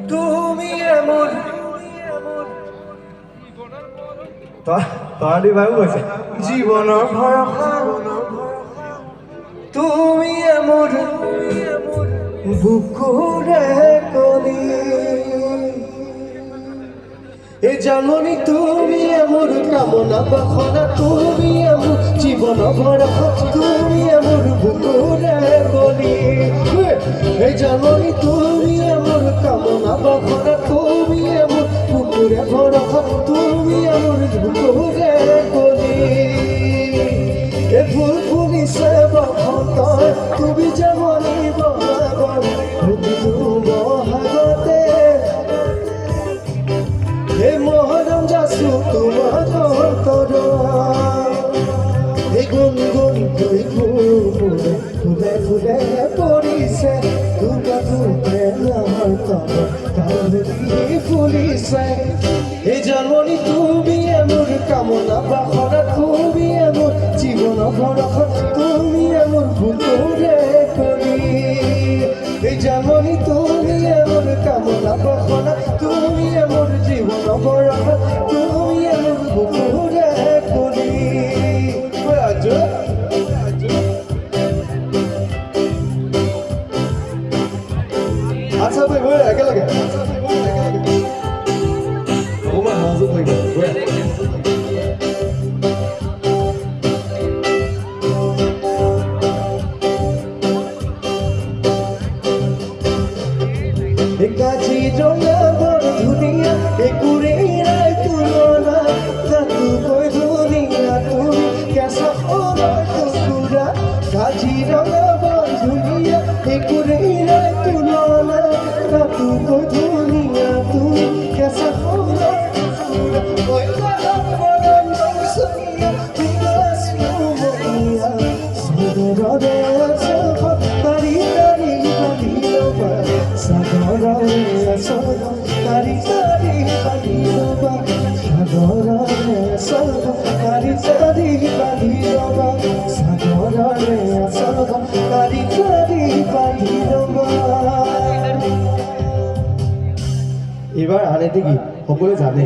তুমি এমন তৰালি ভাই কৈছে জীৱনৰ ভৰসা তুমি এমন বুকুৰে কলি এ জাননী তুমি এমন কামনা বাসনা তুমি এমন জীবন ভৰসা তুমি এমন বুকুৰে কলি এ জাননী তুমি এমন কামনা বাসনা তুমি এমন বুকুৰে ভৰসা তুমি এমন বুকুৰে কলি এ ফুল ফুলিছে বসন্ত তুমি যেমনি বহাগৰ বহাগতে এ মহৰম যাচো তোমাৰ অন্তৰত এই গুণগুণ গৈ ফুলে ফুলে ফুলে পৰিছে দুটা দুটে আমাৰ তলত কালি ফুলিছে এই জন্মনি তুমি এমোৰ কামনা বাসনা তুমি এমোৰ জীৱন ভৰসা তুমি এমোৰ বুকুৰে কলি এই জন্মনি তুমি এমোৰ কামনা বাসনা তুমি এমোৰ জীৱন ভৰসা তুমি এমোৰ বুকুৰে কলি আচ্ছা ভাই বই একেলগে অকণমান মাজত হৈ গ'ল কাজিৰঙা বৰ ধুনীয়া একোৰেই নাই তুলনা তাতোকৈ ধুনীয়া তুমি কেঁচা সোণৰ টুকুৰা কাজিৰঙা বৰ ধুনীয়া একোৰেই নাই তুলনা তাতোকৈ ধুনীয়া তুমি কেঁচা সোণৰ টুকুৰা এইবাৰ আনে কি সকলোৱে জানে